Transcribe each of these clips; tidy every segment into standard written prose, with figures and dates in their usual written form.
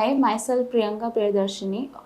Hi, myself Priyanka,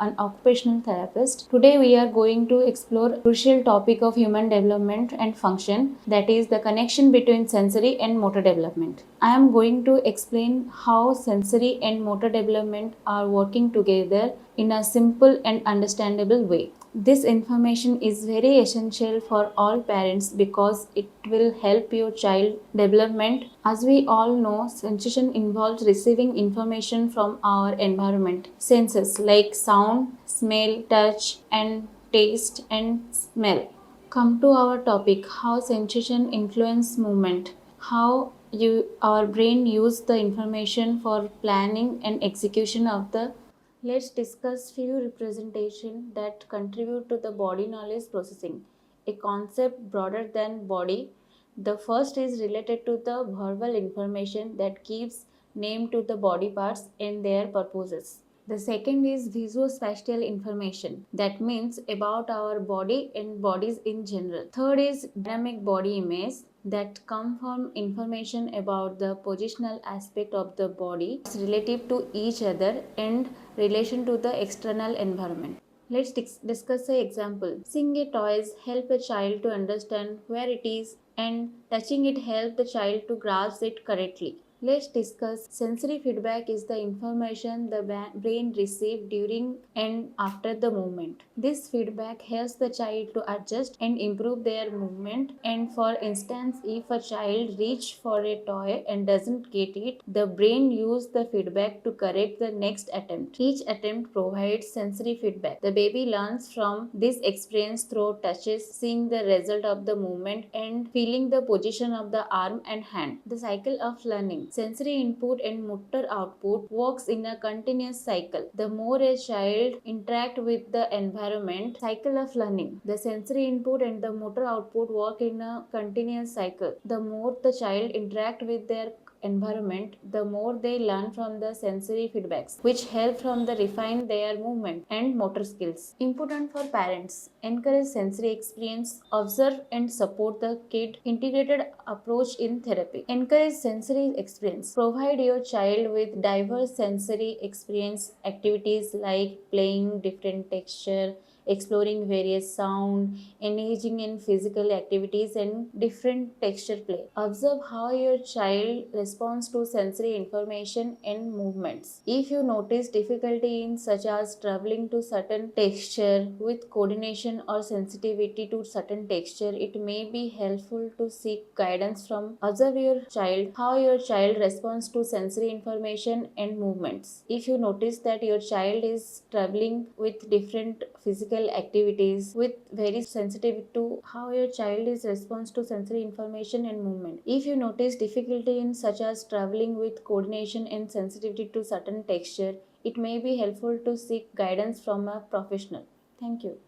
an occupational therapist. Today we are going to explore a crucial topic of human development and function, that is the connection between sensory and motor development. I am going to explain how sensory and motor development are working together in a simple and understandable way. This information is very essential for all parents because it will help your child development. As we all know, sensation involves receiving information from our environment. Senses like sound, smell, touch, and taste and smell. Come to our topic, how sensation influence movement. Our brain use the information for planning and execution of the. Let's discuss few representation that contribute to the body knowledge processing, a concept broader than body. The first is related to the verbal information that gives name to the body parts and their purposes. The second is visuospatial information, that means about our body and bodies in general. Third is dynamic body image, that come from information about the positional aspect of the body relative to each other and relation to the external environment. Let's discuss an example. Seeing a toys help a child to understand where it is, and touching it help the child to grasp it correctly. Let's discuss sensory feedback is the information the brain receives during and after the movement. This feedback helps the child to adjust and improve their movement. And for instance, if a child reaches for a toy and doesn't get it, the brain uses the feedback to correct the next attempt. Each attempt provides sensory feedback. The baby learns from this experience through touches, seeing the result of the movement and feeling the position of the arm and hand. The cycle of learning. Sensory input and motor output works in a continuous cycle. The more a child interacts with the environment, cycle of learning. The sensory input and the motor output work in a continuous cycle. The more the child interacts with their environment, the more they learn from the sensory feedbacks, which help from the refine their movement and motor skills. Important for parents. Encourage sensory experience, observe and support the kid. Integrated approach in therapy. Encourage sensory experience. Provide your child with diverse sensory experience activities like playing different texture, exploring various sound, engaging in physical activities and different texture play. Observe how your child responds to sensory information and movements. If you notice difficulty in such as traveling to certain texture with coordination or sensitivity to certain texture, it may be helpful to seek guidance from. Observe your child, how your child responds to sensory information and movements. If you notice that your child is traveling with different physical activities with very sensitive to how your child is responds to sensory information and movement. If you notice difficulty in such as traveling with coordination and sensitivity to certain texture, it may be helpful to seek guidance from a professional. Thank you.